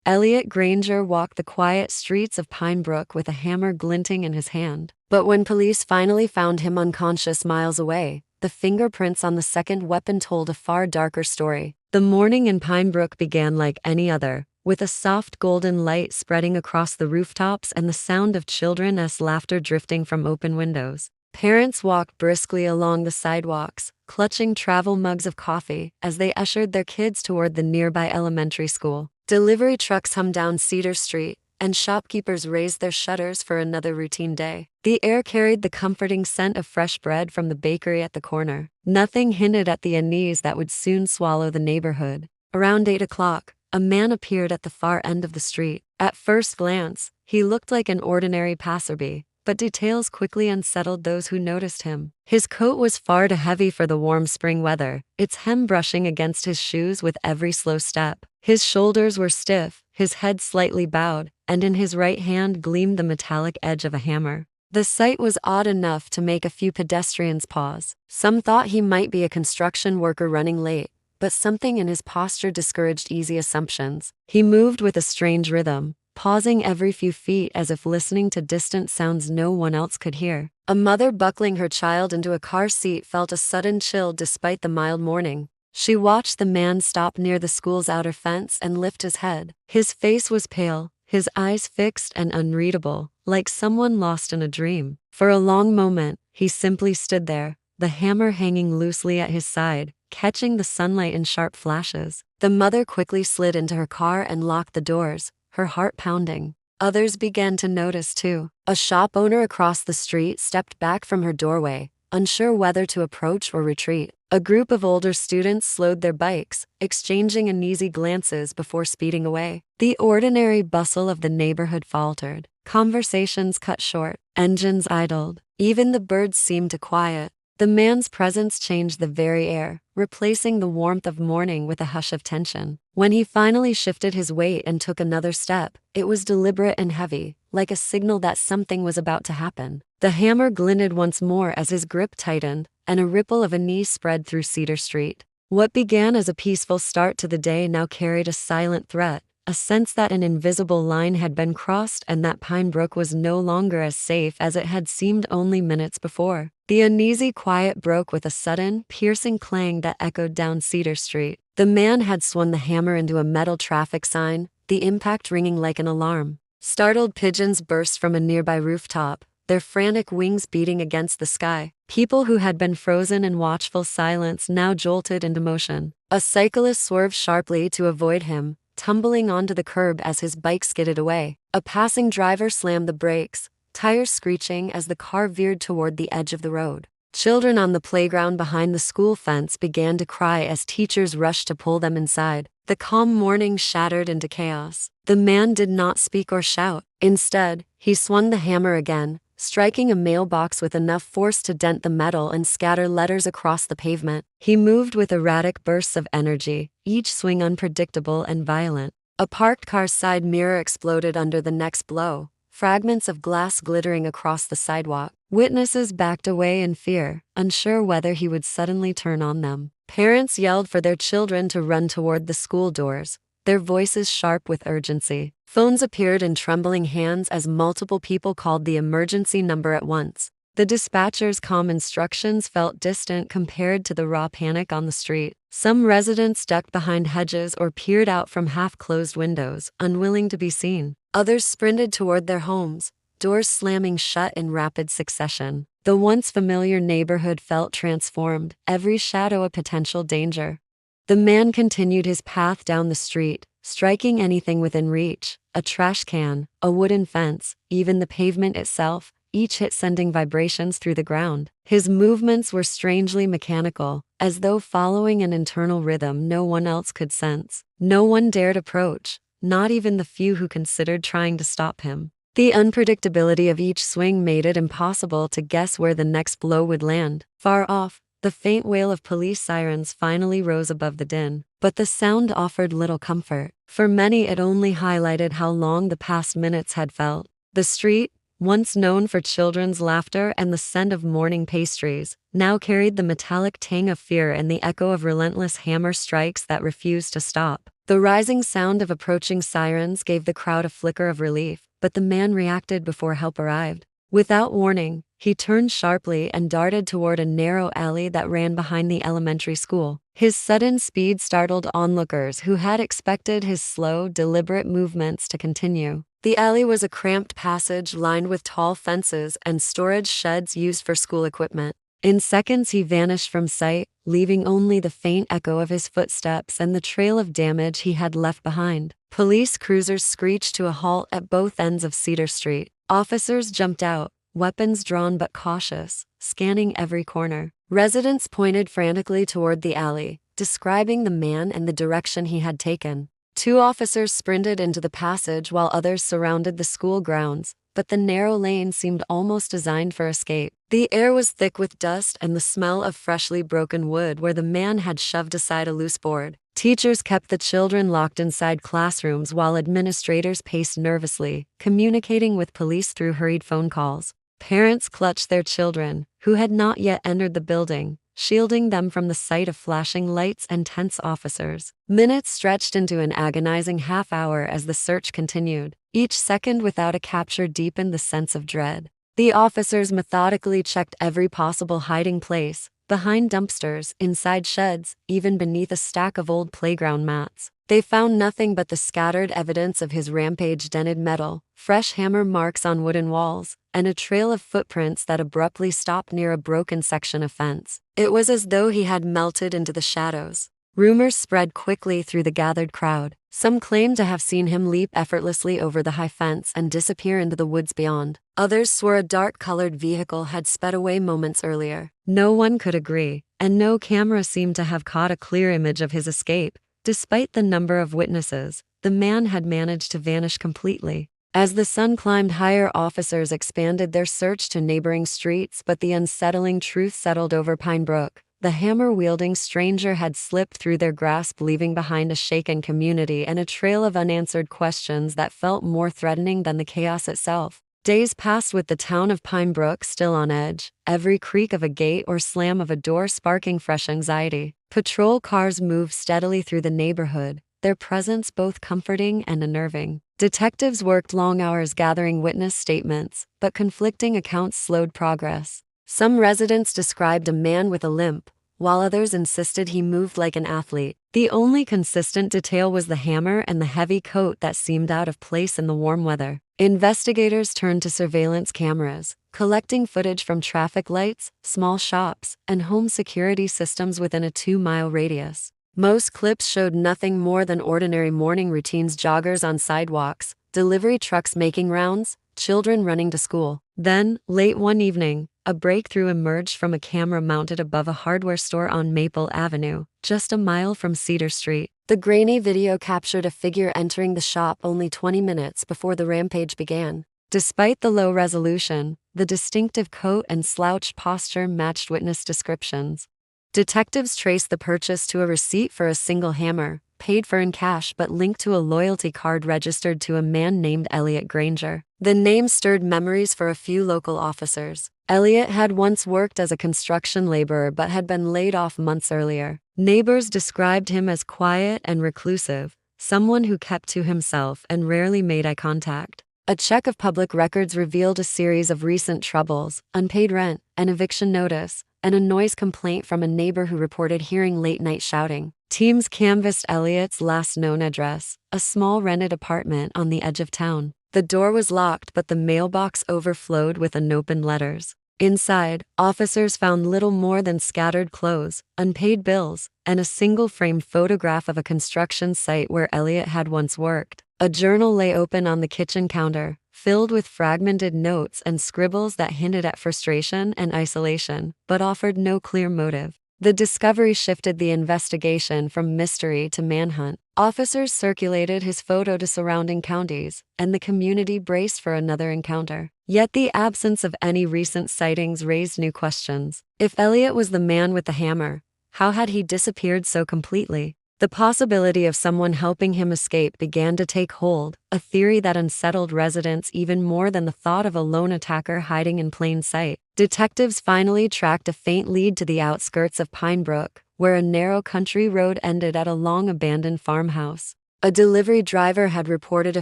Elliot Granger walked the quiet streets of Pinebrook with a hammer glinting in his hand. But when police finally found him unconscious miles away, the fingerprints on the second weapon told a far darker story. The morning in Pinebrook began like any other, with a soft golden light spreading across the rooftops and the sound of children's laughter drifting from open windows. Parents walked briskly along the sidewalks, clutching travel mugs of coffee as they ushered their kids toward the nearby elementary school. Delivery trucks hummed down Cedar Street, and shopkeepers raised their shutters for another routine day. The air carried the comforting scent of fresh bread from the bakery at the corner. Nothing hinted at the unease that would soon swallow the neighborhood. Around 8 o'clock, a man appeared at the far end of the street. At first glance, he looked like an ordinary passerby, but details quickly unsettled those who noticed him. His coat was far too heavy for the warm spring weather, its hem brushing against his shoes with every slow step. His shoulders were stiff, his head slightly bowed, and in his right hand gleamed the metallic edge of a hammer. The sight was odd enough to make a few pedestrians pause. Some thought he might be a construction worker running late, but something in his posture discouraged easy assumptions. He moved with a strange rhythm, pausing every few feet as if listening to distant sounds no one else could hear. A mother buckling her child into a car seat felt a sudden chill despite the mild morning. She watched the man stop near the school's outer fence and lift his head. His face was pale, his eyes fixed and unreadable, like someone lost in a dream. For a long moment, he simply stood there, the hammer hanging loosely at his side, catching the sunlight in sharp flashes. The mother quickly slid into her car and locked the doors, her heart pounding. Others began to notice too. A shop owner across the street stepped back from her doorway, unsure whether to approach or retreat. A group of older students slowed their bikes, exchanging uneasy glances before speeding away. The ordinary bustle of the neighborhood faltered. Conversations cut short. Engines idled. Even the birds seemed to quiet. The man's presence changed the very air, replacing the warmth of morning with a hush of tension. When he finally shifted his weight and took another step, it was deliberate and heavy, like a signal that something was about to happen. The hammer glinted once more as his grip tightened, and a ripple of unease spread through Cedar Street. What began as a peaceful start to the day now carried a silent threat, a sense that an invisible line had been crossed and that Pinebrook was no longer as safe as it had seemed only minutes before. The uneasy quiet broke with a sudden, piercing clang that echoed down Cedar Street. The man had swung the hammer into a metal traffic sign, the impact ringing like an alarm. Startled pigeons burst from a nearby rooftop, their frantic wings beating against the sky. People who had been frozen in watchful silence now jolted into motion. A cyclist swerved sharply to avoid him, tumbling onto the curb as his bike skidded away. A passing driver slammed the brakes, tires screeching as the car veered toward the edge of the road. Children on the playground behind the school fence began to cry as teachers rushed to pull them inside. The calm morning shattered into chaos. The man did not speak or shout. Instead, he swung the hammer again, striking a mailbox with enough force to dent the metal and scatter letters across the pavement. He moved with erratic bursts of energy, each swing unpredictable and violent. A parked car's side mirror exploded under the next blow, fragments of glass glittering across the sidewalk. Witnesses backed away in fear, unsure whether he would suddenly turn on them. Parents yelled for their children to run toward the school doors, their voices sharp with urgency. Phones appeared in trembling hands as multiple people called the emergency number at once. The dispatcher's calm instructions felt distant compared to the raw panic on the street. Some residents ducked behind hedges or peered out from half-closed windows, unwilling to be seen. Others sprinted toward their homes, doors slamming shut in rapid succession. The once familiar neighborhood felt transformed, every shadow a potential danger. The man continued his path down the street, striking anything within reach, a trash can, a wooden fence, even the pavement itself, each hit sending vibrations through the ground. His movements were strangely mechanical, as though following an internal rhythm no one else could sense. No one dared approach, not even the few who considered trying to stop him. The unpredictability of each swing made it impossible to guess where the next blow would land. Far off, the faint wail of police sirens finally rose above the din, but the sound offered little comfort. For many, it only highlighted how long the past minutes had felt. The street, once known for children's laughter and the scent of morning pastries, now carried the metallic tang of fear and the echo of relentless hammer strikes that refused to stop. The rising sound of approaching sirens gave the crowd a flicker of relief, but the man reacted before help arrived. Without warning, he turned sharply and darted toward a narrow alley that ran behind the elementary school. His sudden speed startled onlookers who had expected his slow, deliberate movements to continue. The alley was a cramped passage lined with tall fences and storage sheds used for school equipment. In seconds he vanished from sight, leaving only the faint echo of his footsteps and the trail of damage he had left behind. Police cruisers screeched to a halt at both ends of Cedar Street. Officers jumped out, weapons drawn but cautious, scanning every corner. Residents pointed frantically toward the alley, describing the man and the direction he had taken. 2 officers sprinted into the passage while others surrounded the school grounds, but the narrow lane seemed almost designed for escape. The air was thick with dust and the smell of freshly broken wood where the man had shoved aside a loose board. Teachers kept the children locked inside classrooms while administrators paced nervously, communicating with police through hurried phone calls. Parents clutched their children, who had not yet entered the building, shielding them from the sight of flashing lights and tense officers. Minutes stretched into an agonizing half-hour as the search continued. Each second without a capture deepened the sense of dread. The officers methodically checked every possible hiding place, behind dumpsters, inside sheds, even beneath a stack of old playground mats. They found nothing but the scattered evidence of his rampage: dented metal, fresh hammer marks on wooden walls, and a trail of footprints that abruptly stopped near a broken section of fence. It was as though he had melted into the shadows. Rumors spread quickly through the gathered crowd. Some claimed to have seen him leap effortlessly over the high fence and disappear into the woods beyond. Others swore a dark-colored vehicle had sped away moments earlier. No one could agree, and no camera seemed to have caught a clear image of his escape. Despite the number of witnesses, the man had managed to vanish completely. As the sun climbed higher, officers expanded their search to neighboring streets, but the unsettling truth settled over Pinebrook. The hammer-wielding stranger had slipped through their grasp, leaving behind a shaken community and a trail of unanswered questions that felt more threatening than the chaos itself. Days passed with the town of Pinebrook still on edge, every creak of a gate or slam of a door sparking fresh anxiety. Patrol cars moved steadily through the neighborhood, their presence both comforting and unnerving. Detectives worked long hours gathering witness statements, but conflicting accounts slowed progress. Some residents described a man with a limp, while others insisted he moved like an athlete. The only consistent detail was the hammer and the heavy coat that seemed out of place in the warm weather. Investigators turned to surveillance cameras, collecting footage from traffic lights, small shops, and home security systems within a 2-mile radius. Most clips showed nothing more than ordinary morning routines: joggers on sidewalks, delivery trucks making rounds, children running to school. Then, late one evening, a breakthrough emerged from a camera mounted above a hardware store on Maple Avenue, just a mile from Cedar Street. The grainy video captured a figure entering the shop only 20 minutes before the rampage began. Despite the low resolution, the distinctive coat and slouched posture matched witness descriptions. Detectives traced the purchase to a receipt for a single hammer, paid for in cash but linked to a loyalty card registered to a man named Elliot Granger. The name stirred memories for a few local officers. Elliot had once worked as a construction laborer but had been laid off months earlier. Neighbors described him as quiet and reclusive, someone who kept to himself and rarely made eye contact. A check of public records revealed a series of recent troubles: unpaid rent, an eviction notice, and a noise complaint from a neighbor who reported hearing late-night shouting. Teams canvassed Elliot's last known address, a small rented apartment on the edge of town. The door was locked, but the mailbox overflowed with unopened letters. Inside, officers found little more than scattered clothes, unpaid bills, and a single framed photograph of a construction site where Elliot had once worked. A journal lay open on the kitchen counter, filled with fragmented notes and scribbles that hinted at frustration and isolation, but offered no clear motive. The discovery shifted the investigation from mystery to manhunt. Officers circulated his photo to surrounding counties, and the community braced for another encounter. Yet the absence of any recent sightings raised new questions. If Elliot was the man with the hammer, how had he disappeared so completely? The possibility of someone helping him escape began to take hold, a theory that unsettled residents even more than the thought of a lone attacker hiding in plain sight. Detectives finally tracked a faint lead to the outskirts of Pinebrook, where a narrow country road ended at a long abandoned farmhouse. A delivery driver had reported a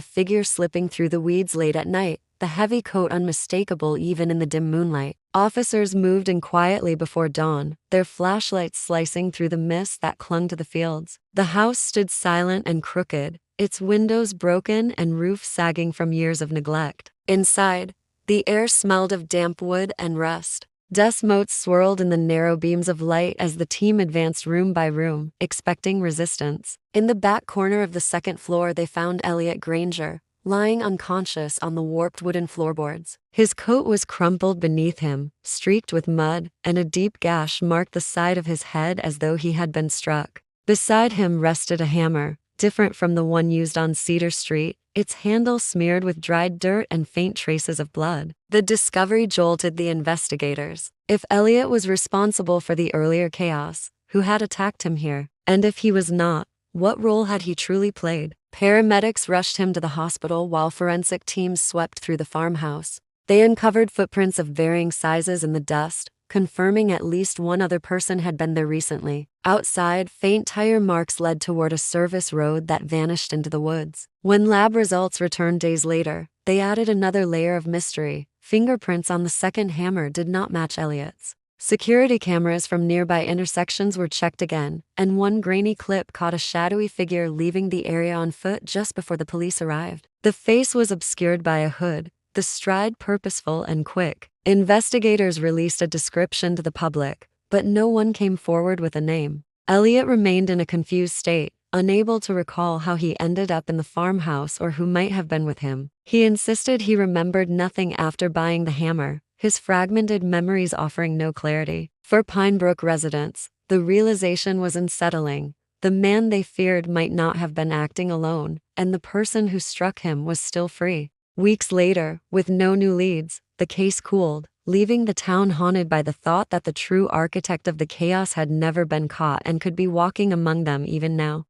figure slipping through the weeds late at night, the heavy coat unmistakable even in the dim moonlight. Officers moved in quietly before dawn, their flashlights slicing through the mist that clung to the fields. The house stood silent and crooked, its windows broken and roof sagging from years of neglect. Inside, the air smelled of damp wood and rust. Dust motes swirled in the narrow beams of light as the team advanced room by room, expecting resistance. In the back corner of the second floor, they found Elliot Granger, lying unconscious on the warped wooden floorboards. His coat was crumpled beneath him, streaked with mud, and a deep gash marked the side of his head as though he had been struck. Beside him rested a hammer, different from the one used on Cedar Street, its handle smeared with dried dirt and faint traces of blood. The discovery jolted the investigators. If Elliot was responsible for the earlier chaos, who had attacked him here? And if he was not, what role had he truly played? Paramedics rushed him to the hospital while forensic teams swept through the farmhouse. They uncovered footprints of varying sizes in the dust, confirming at least one other person had been there recently. Outside, faint tire marks led toward a service road that vanished into the woods. When lab results returned days later, they added another layer of mystery. Fingerprints on the second hammer did not match Elliot's. Security cameras from nearby intersections were checked again, and one grainy clip caught a shadowy figure leaving the area on foot just before the police arrived. The face was obscured by a hood, the stride purposeful and quick. Investigators released a description to the public, but no one came forward with a name. Elliot remained in a confused state, unable to recall how he ended up in the farmhouse or who might have been with him. He insisted he remembered nothing after buying the hammer, his fragmented memories offering no clarity. For Pinebrook residents, the realization was unsettling. The man they feared might not have been acting alone, and the person who struck him was still free. Weeks later, with no new leads, the case cooled, leaving the town haunted by the thought that the true architect of the chaos had never been caught and could be walking among them even now.